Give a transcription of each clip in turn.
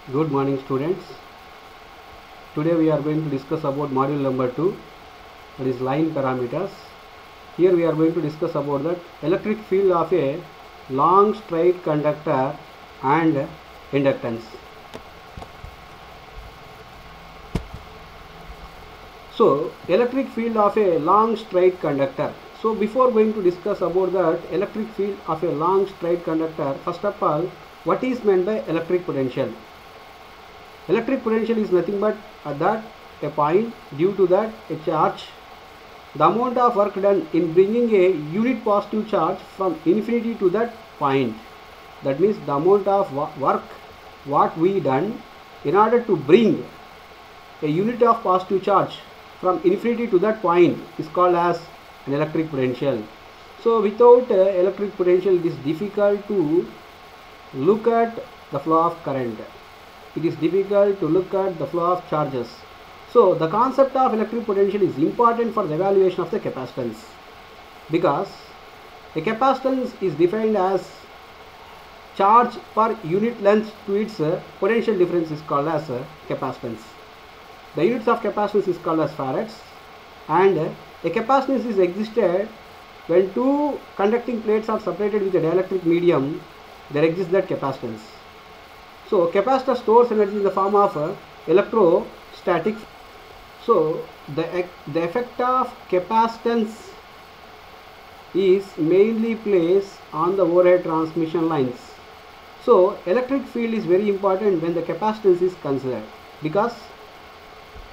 Good morning, students. Today we are going to discuss about module number 2, that is line parameters. Here we are going to discuss about that electric field of a long straight conductor and inductance. So electric field of a long straight conductor. So before going to discuss about that electric field of a long straight conductor, first of all, what is meant by electric potential? Electric potential is nothing but that a point due to that a charge, the amount of work done in bringing a unit positive charge from infinity to that point. That means the amount of work what we done in order to bring a unit of positive charge from infinity to that point is called as an electric potential. So without electric potential, it is difficult to look at the flow of current. It is difficult to look at the flow of charges. So the concept of electric potential is important for the evaluation of the capacitance, because a capacitance is defined as charge per unit length to its potential difference is called as capacitance. The units of capacitance is called as farads, and a capacitance is existed when two conducting plates are separated with a dielectric medium. There exists that capacitance. So capacitor stores energy in the form of electrostatic. So the effect of capacitance is mainly placed on the overhead transmission lines. So electric field is very important when the capacitance is considered, because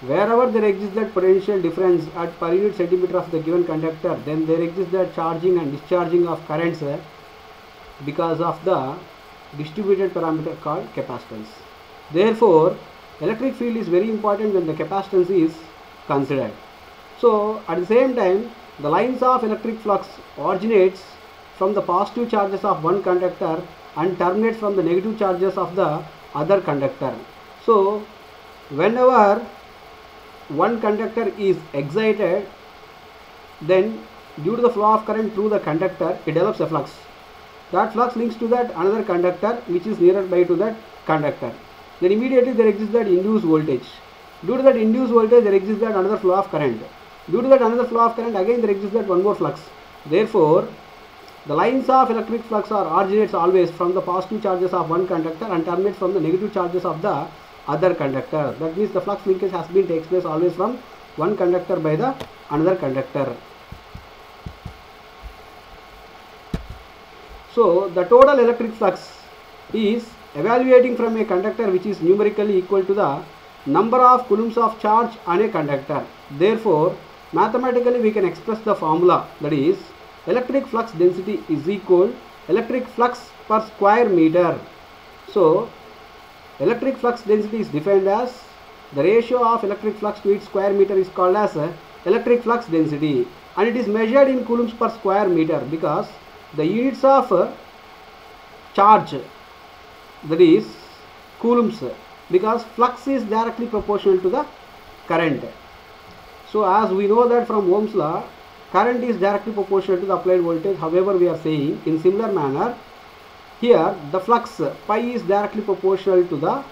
wherever there exists that potential difference at per unit centimeter of the given conductor, then there exists that charging and discharging of currents because of the distributed parameter called capacitance. Therefore, electric field is very important when the capacitance is considered. So at the same time, the lines of electric flux originates from the positive charges of one conductor and terminates from the negative charges of the other conductor. So whenever one conductor is excited, then due to the flow of current through the conductor, it develops a flux. That flux links to that another conductor which is nearer by to that conductor. Then immediately there exists that induced voltage. Due to that induced voltage, there exists that another flow of current. Due to that another flow of current, again there exists that one more flux. Therefore, the lines of electric flux originates always from the positive charges of one conductor and terminates from the negative charges of the other conductor. That means the flux linkage has been takes place always from one conductor by the another conductor. So the total electric flux is evaluating from a conductor which is numerically equal to the number of coulombs of charge on a conductor. Therefore, mathematically we can express the formula, that is electric flux density is equal electric flux per square meter. So electric flux density is defined as the ratio of electric flux to its square meter is called as electric flux density, and it is measured in coulombs per square meter because the units of charge, that is coulombs, because flux is directly proportional to the current. So as we know that from Ohm's law, current is directly proportional to the applied voltage. However, we are saying in similar manner here the flux pi is directly proportional to the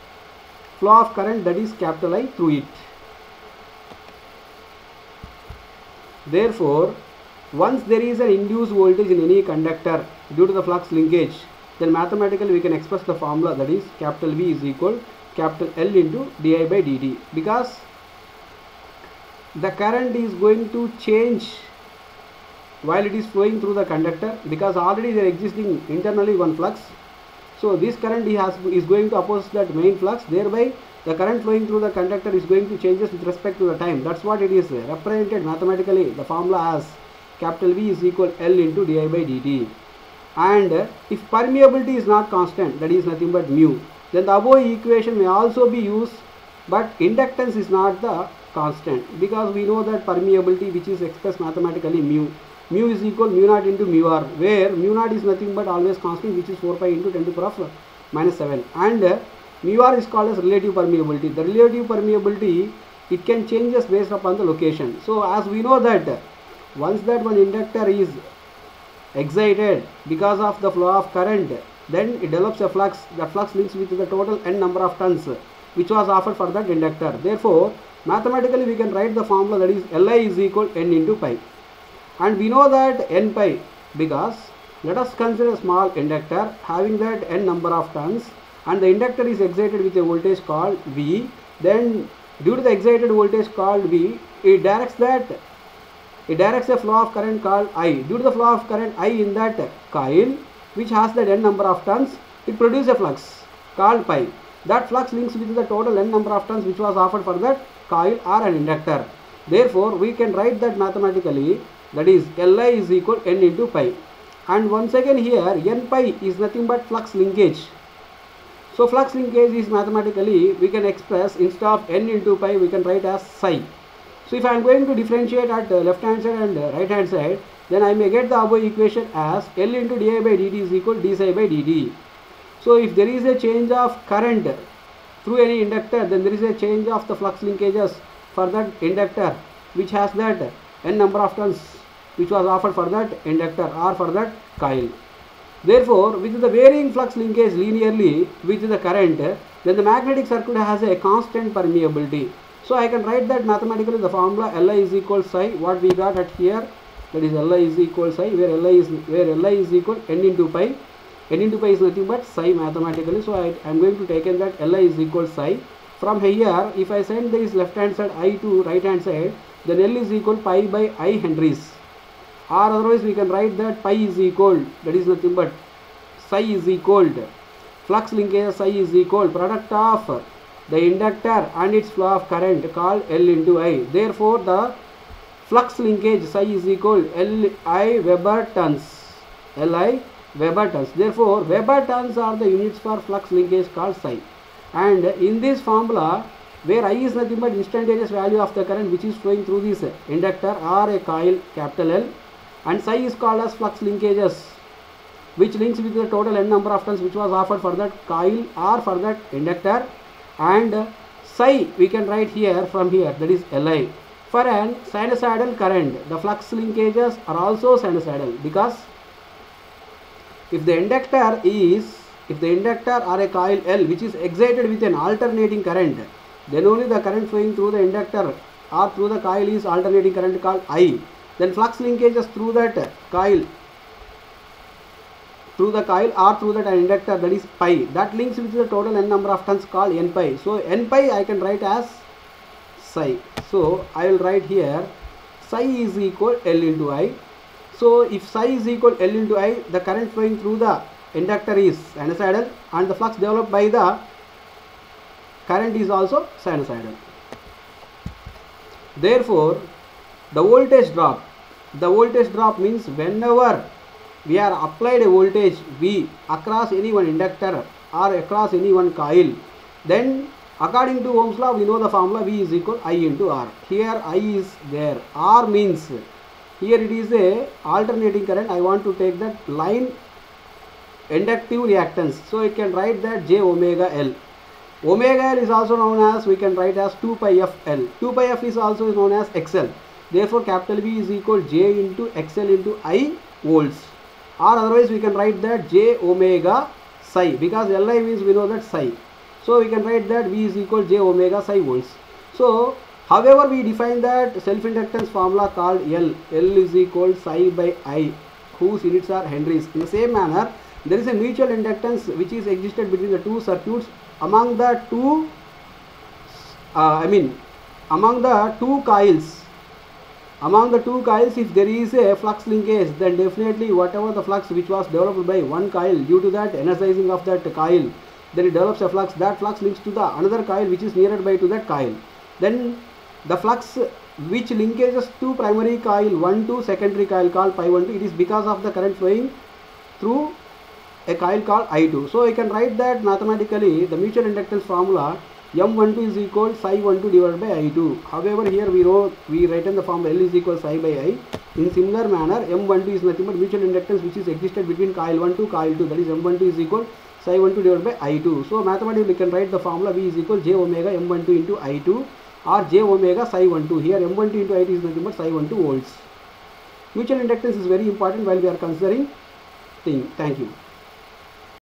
flow of current, that is capital I, through it. Therefore, once there is an induced voltage in any conductor due to the flux linkage, then mathematically we can express the formula, that is capital V is equal capital L into di by dt, because the current is going to change while it is flowing through the conductor, because already there existing internally one flux. So this current is going to oppose that main flux, thereby the current flowing through the conductor is going to changes with respect to the time. That's what it is represented mathematically, the formula as capital V is equal L into di by dt. And if permeability is not constant, that is nothing but mu, then the above equation may also be used, but inductance is not the constant, because we know that permeability, which is expressed mathematically mu is equal mu naught into mu r, where mu naught is nothing but always constant, which is 4 pi into 10 to the power of minus 7, and mu r is called as relative permeability. The relative permeability, it can changes based upon the location. So as we know that once that one inductor is excited because of the flow of current, then it develops a flux. That flux links with the total n number of turns which was offered for that inductor. Therefore, mathematically we can write the formula, that is Li is equal n into pi. And we know that n pi, because let us consider a small inductor having that n number of turns, and the inductor is excited with a voltage called V. Then due to the excited voltage called V, it directs a flow of current called I. Due to the flow of current I in that coil, which has that n number of turns, it produces a flux called pi. That flux links with the total n number of turns which was offered for that coil or an inductor. Therefore, we can write that mathematically, that is Li is equal n into pi. And once again here, n pi is nothing but flux linkage. So flux linkage is mathematically, we can express, instead of n into pi, we can write as psi. So if I am going to differentiate at left hand side and right hand side, then I may get the above equation as L into di by dt is equal d psi by dt. So if there is a change of current through any inductor, then there is a change of the flux linkages for that inductor which has that n number of turns which was offered for that inductor or for that coil. Therefore, with the varying flux linkage linearly with the current, then the magnetic circuit has a constant permeability. So I can write that mathematically, the formula Li is equal psi, what we got at here, that is Li is equal psi, where Li is equal n into pi. N into pi is nothing but psi mathematically. So I am going to take in that Li is equal psi. From here, if I send this left hand side I to right hand side, then L is equal pi by I henries. Or otherwise we can write that pi is equal, that is nothing but psi is equal, flux linkage psi is equal product of the inductor and its flow of current called L into I. Therefore, the flux linkage psi is equal Li Weber turns. Li Weber turns. Therefore, Weber turns are the units for flux linkage called psi. And in this formula, where I is nothing but instantaneous value of the current which is flowing through this inductor or a coil capital L, and psi is called as flux linkages which links with the total n number of turns which was offered for that coil or for that inductor, and psi we can write here from here, that is Li. For an sinusoidal current, the flux linkages are also sinusoidal, because if the inductor or a coil L which is excited with an alternating current, then only the current flowing through the inductor or through the coil is alternating current called I. Then flux linkages through that coil or through that inductor, that is pi, that links with the total n number of turns called n pi. So n pi I can write as psi. So I will write here psi is equal L into I. So if psi is equal L into I, the current flowing through the inductor is sinusoidal and the flux developed by the current is also sinusoidal. Therefore, the voltage drop means whenever we are applied a voltage V across any one inductor or across any one coil, then according to Ohm's law we know the formula V is equal I into R. Here I is there. R means here it is a alternating current. I want to take that line inductive reactance. So it can write that J omega L. Omega L is also known as, we can write as 2 pi f L. 2 pi f is also known as XL. Therefore, capital V is equal J into XL into I volts. Or otherwise we can write that J omega psi, because Li means we know that psi. So we can write that V is equal J omega psi volts. So however we define that self-inductance formula called L is equal psi by I, whose units are henries. In the same manner, there is a mutual inductance which is existed between the two circuits. Among the two coils, if there is a flux linkage, then definitely whatever the flux which was developed by one coil, due to that energizing of that coil, then it develops a flux. That flux links to the another coil which is nearer by to that coil. Then the flux which linkages to primary coil 1 to secondary coil called pi 1 2, it is because of the current flowing through a coil called I2. So I can write that mathematically, the mutual inductance formula M12 is equal psi 12 divided by I2. However, here we write in the formula L is equal psi by I. In similar manner, M12 is nothing but mutual inductance which is existed between coil 1 to coil 2, that is M12 is equal psi 12 divided by I2. So mathematically we can write the formula V is equal J omega M12 into I2 or J omega psi 12. Here M12 into I2 is nothing but psi 12 volts. Mutual inductance is very important while we are considering thing. Thank you.